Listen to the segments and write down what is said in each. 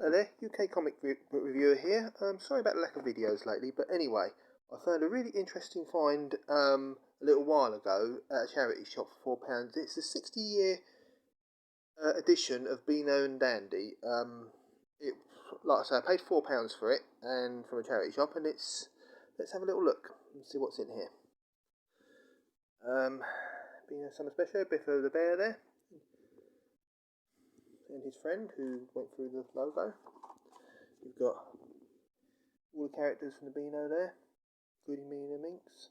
Hello there, UK comic reviewer here. Sorry about the lack of videos lately, but anyway, I found a really interesting find a little while ago at a charity shop for £4. It's the 60-year edition of Beano and Dandy. Like I say, I paid £4 for it, and from a charity shop, and let's have a little look and see what's in here. Beano Summer Special, Biffo the Bear there, and his friend who went through the logo. You've got all the characters from the Beano there, including me and the Minx.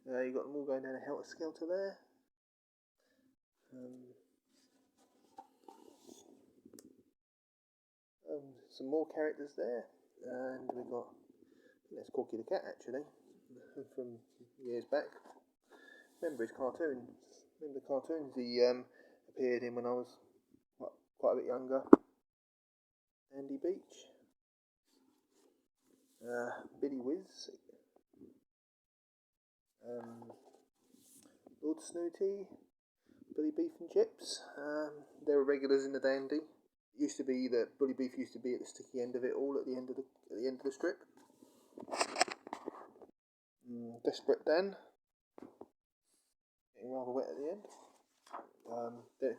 You've got them all going down a helter skelter there. Some more characters there, and we've got, that's Corky the Cat actually, from years back. Remember his cartoons? Remember the cartoons he appeared in when I was quite a bit younger? Dandy Beach. Billy Whiz. Lord Snooty. Bully Beef and Chips. They were regulars in the Dandy. It used to be that Bully Beef used to be at the sticky end of it all, at the end of the strip. Desperate Dan. Getting rather wet at the end.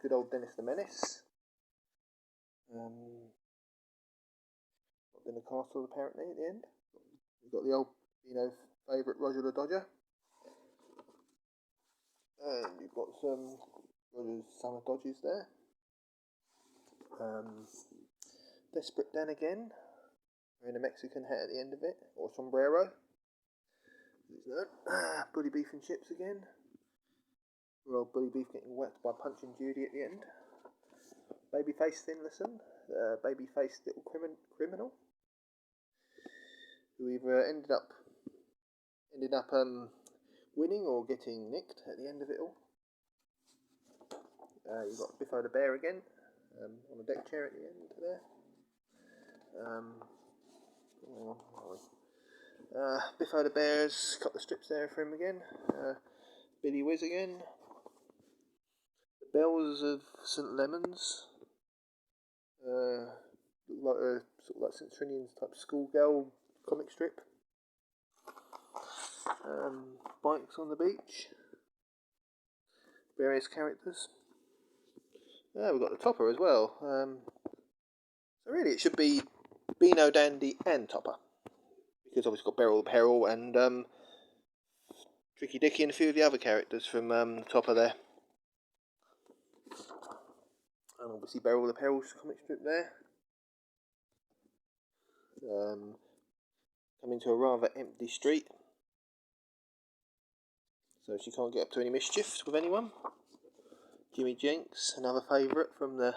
Good old Dennis the Menace. Got in the castle apparently at the end. We've got the old, favourite Roger the Dodger. And you've got some Roger's summer dodges there. Desperate Dan again, wearing a Mexican hat at the end of it, or sombrero. Bully Beef and Chips again. Poor old Bully Beef getting whacked by Punch and Judy at the end. Babyface Finlayson, baby-faced little criminal, who either ended up winning or getting nicked at the end of it all. You've got Biffo the Bear again, on a deck chair at the end there. Biffo the Bear's got the strips there for him again. Billy Whiz again. The Bells of St. Lemons. Like a sort of like St. Trinian's type schoolgirl comic strip. Bikes on the Beach. Various characters. We've got the Topper as well. So really it should be Beano, Dandy and Topper, because obviously got Beryl the Peril and Tricky Dicky and a few of the other characters from the Topper there. And obviously Beryl the Peril's comic strip there. Coming to a rather empty street, so she can't get up to any mischief with anyone. Jimmy Jenks, another favourite from the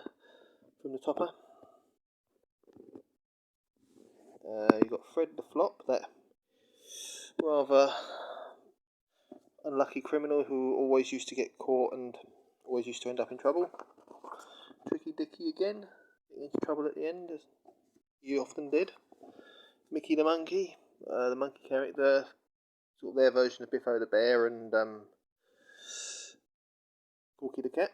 Topper. You've got Fred the Flop, that rather unlucky criminal who always used to get caught and always used to end up in trouble. Tricky Dicky again, getting into trouble at the end, as you often did. Mickey the Monkey, the monkey character, sort of their version of Biffo the Bear and Corky the Cat.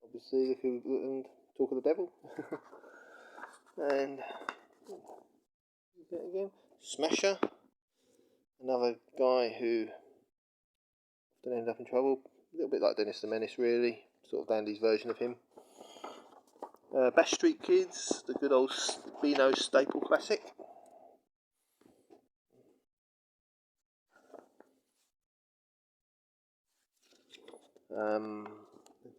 Obviously, and Talk of the Devil. And again, Smasher, another guy who often ended up in trouble, a little bit like Dennis the Menace really, sort of Dandy's version of him. Bash Street Kids, the good old Beano staple classic.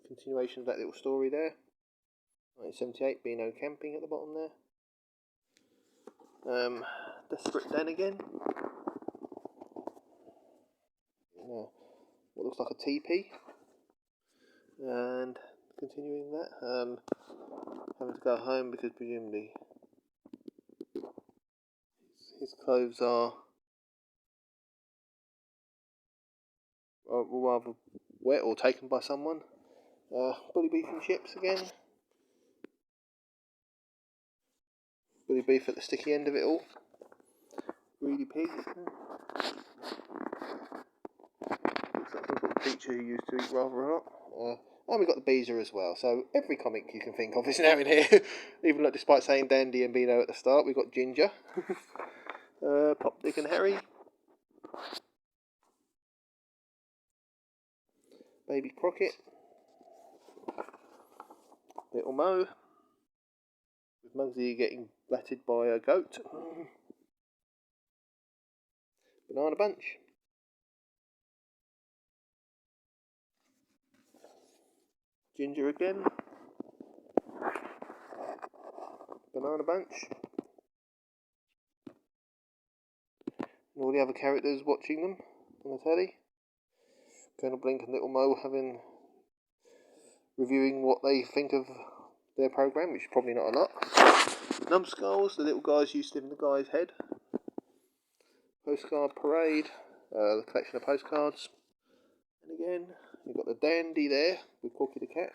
Continuation of that little story there. 1978, Beano camping at the bottom there. Desperate Dan again. What looks like a teepee. And continuing that, having to go home because presumably his clothes are rather wet or taken by someone. Bully Beef and Chips again. Bully Beef at the sticky end of it all. Greedy Pig. Looks like some sort of creature who used to eat rather a lot. And we've got the Beezer as well. So every comic you can think of is now in here. Even like, despite saying Dandy and Beano at the start, we've got Ginger, Pop, Dick and Harry, Baby Crockett, Little Mo, with Muggsy getting blatted by a goat, Banana Bunch, Ginger again, Banana Bunch, and all the other characters watching them on the telly. Colonel Blink and Little Mo reviewing what they think of their programme, which is probably not a lot. Numbskulls, the little guys used to live in the guy's head. Postcard Parade, the collection of postcards. And again, you've got the Dandy there with Corky the cat.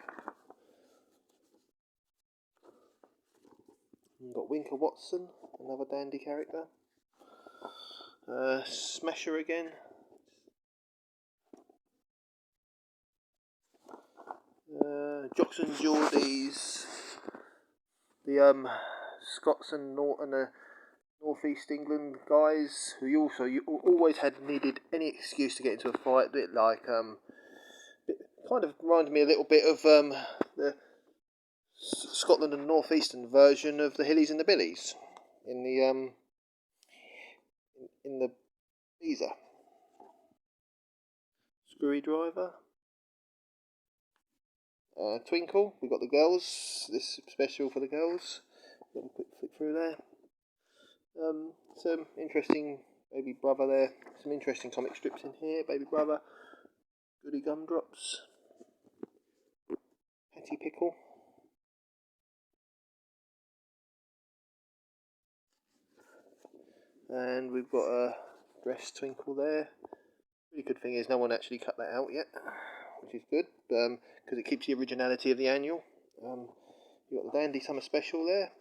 You've got Winker Watson, another Dandy character. Smasher again. Jocks and Geordies. The Scots and North East England guys who you always had needed any excuse to get into a fight. A bit like kind of reminded me a little bit of the Scotland and North Eastern version of the Hillies and the Billies in the Beezer. Screwdriver. Twinkle, we've got the girls, this special for the girls. Got a quick flick through there. Some interesting Baby Brother there. Some interesting comic strips in here. Baby Brother, Goody Gumdrops, Hattie Pickle, and we've got a dress Twinkle there. Really good thing is no one actually cut that out yet, which is good because it keeps the originality of the annual. You've got the Dandy Summer Special there,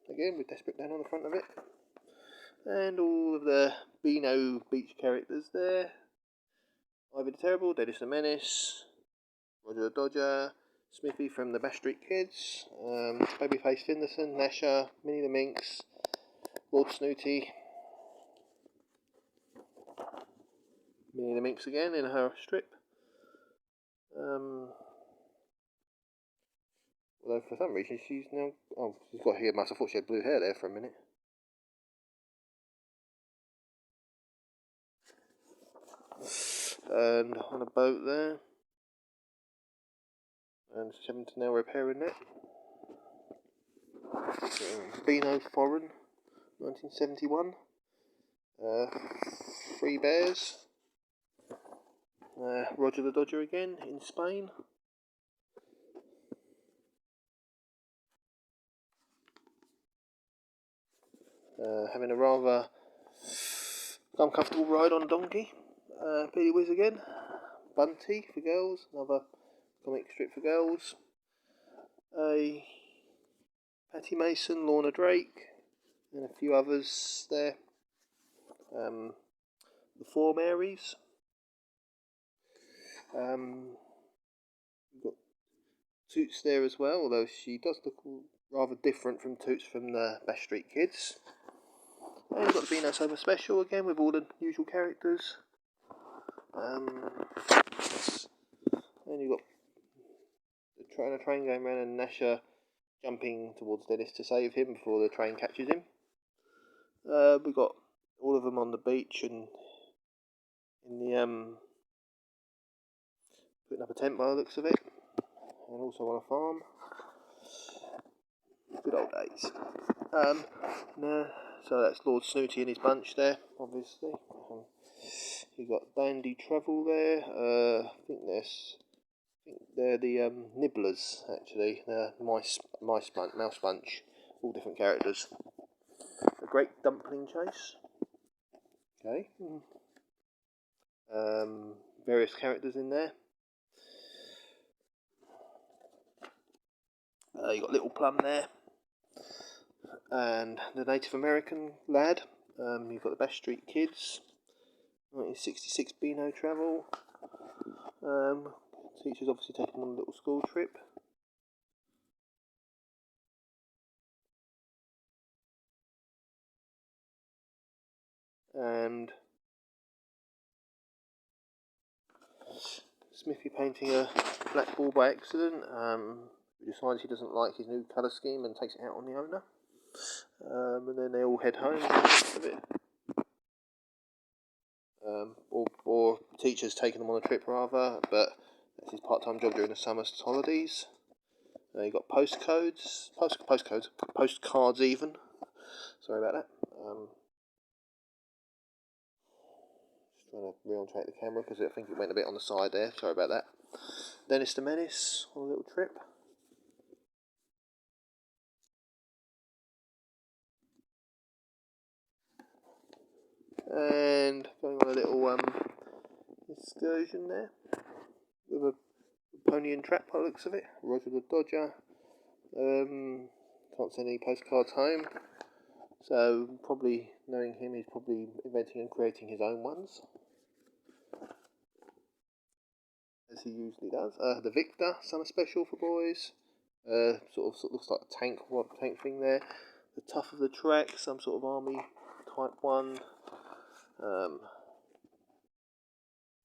again with Desperate Dan on the front of it. And all of the Beano Beach characters there. Ivy the Terrible, Dennis the Menace, Roger the Dodger, Smithy from the Bash Street Kids, Babyface Finderson, Nasher, Minnie the Minx, Lord Snooty, Minnie the Minx again in her strip. Although for some reason she's now... Oh, she's got hair mask. I thought she had blue hair there for a minute. And on a boat there. And she's having to now repair a net. Beano Foreign, 1971. Three Bears. Roger the Dodger again in Spain. Having a rather uncomfortable ride on a donkey. Billy Whiz again. Bunty for girls, another comic strip for girls. A Patty Mason, Lorna Drake, and a few others there. The Four Marys. We've got Toots there as well, although she does look rather different from Toots from the Bash Street Kids. And we've got the Beano Summer Special again with all the usual characters. And you've got the train going around and Nasher jumping towards Dennis to save him before the train catches him. We've got all of them on the beach and in the putting up a tent by the looks of it, and also on a farm. Good old days. So that's Lord Snooty and his bunch there, obviously. You've got Dandy Travel there. I think they're the Nibblers, actually. They're mouse bunch, all different characters. A Great Dumpling Chase. Okay. Various characters in there. You've got Little Plum there. And the Native American lad. You've got the Bash Street Kids. 1966 Beano Travel. Teacher's obviously taking them on a little school trip. And Smithy painting a black ball by accident. He decides he doesn't like his new colour scheme and takes it out on the owner. And then they all head home a bit. Or the teacher's taking them on a trip rather, but that's his part-time job during the summer holidays. You got postcards even. Sorry about that. Just trying to re-on-track the camera because I think it went a bit on the side there. Sorry about that. Dennis the Menace on a little trip. And going on a little excursion there with a pony and trap by the looks of it. Roger the Dodger. Can't send any postcards home. So probably knowing him, he's probably inventing and creating his own ones, as he usually does. The Victor summer special for boys. Sort of looks like a tank thing there. The Tough of the Trek, some sort of army type one.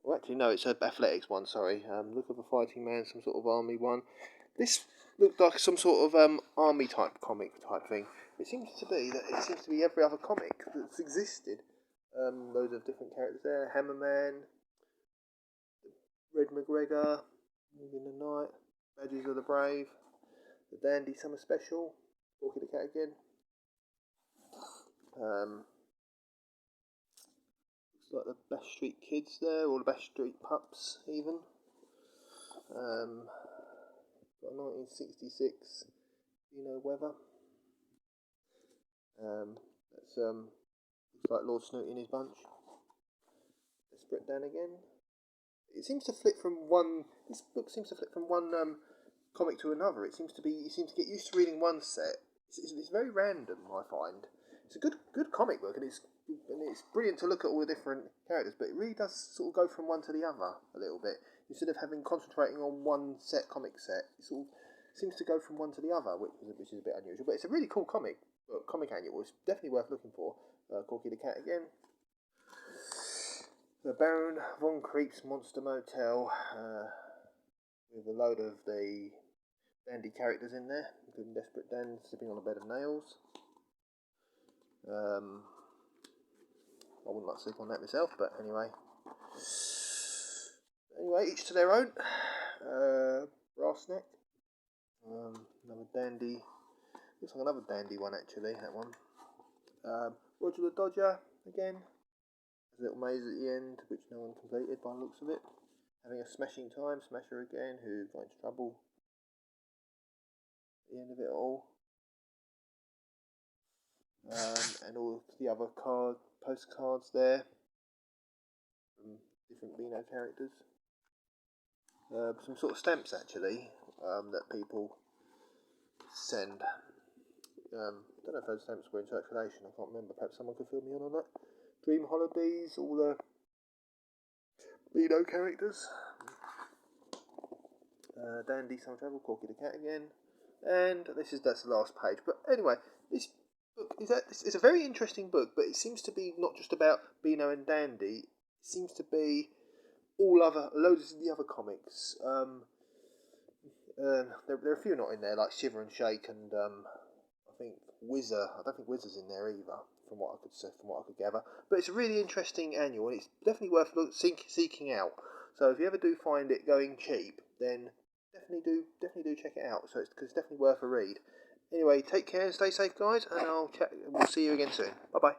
Well, actually, no, it's an athletics one. Sorry. Look of a Fighting Man, some sort of army one. This looked like some sort of army type comic type thing. It seems to be every other comic that's existed. Loads of different characters there. Hammerman, Red McGregor, in the Night, Badges of the Brave, the Dandy Summer Special, Porky the Cat again. Looks like the Bash Street Kids there, or the Bash Street Pups even. Got 1966 Beano weather. That's looks like Lord Snooty and his bunch. Desperate Dan again. It seems to flip from one. This book seems to flip from one comic to another. You seem to get used to reading one set. It's very random, I find. It's a good comic book, and it's brilliant to look at all the different characters. But it really does sort of go from one to the other a little bit. Instead of concentrating on one comic set, it sort of seems to go from one to the other, which is a bit unusual. But it's a really cool comic annual. It's definitely worth looking for. Corky the Cat again. The Baron Von Creep's Monster Motel, with a load of the Dandy characters in there, including Desperate Dan slipping on a bed of nails. I wouldn't like to sleep on that myself, but anyway. Each to their own. Brass Neck. Another Dandy. Looks like another Dandy one actually, that one. Roger the Dodger again. There's a little maze at the end, which no one completed by the looks of it. Having a smashing time, Smasher again, who got into trouble at the end of it all. And all the other postcards there from different Beano characters. Some sort of stamps actually that people send. Don't know if those stamps were in circulation, I can't remember. Perhaps someone could fill me in on that. Dream Holidays, all the Beano characters. Dandy Summer Travel, Corky the Cat again. And that's the last page. But anyway, this book it's a very interesting book, but it seems to be not just about Beano and Dandy. It seems to be loads of the other comics. There are a few not in there, like Shiver and Shake, and I think Whizzer. I don't think Whizzer's in there either, from what I could gather. But it's a really interesting annual, and it's definitely worth seeking out. So if you ever do find it going cheap, then definitely do check it out. So it's definitely worth a read. Anyway, take care and stay safe, guys, and we'll see you again soon. Bye bye.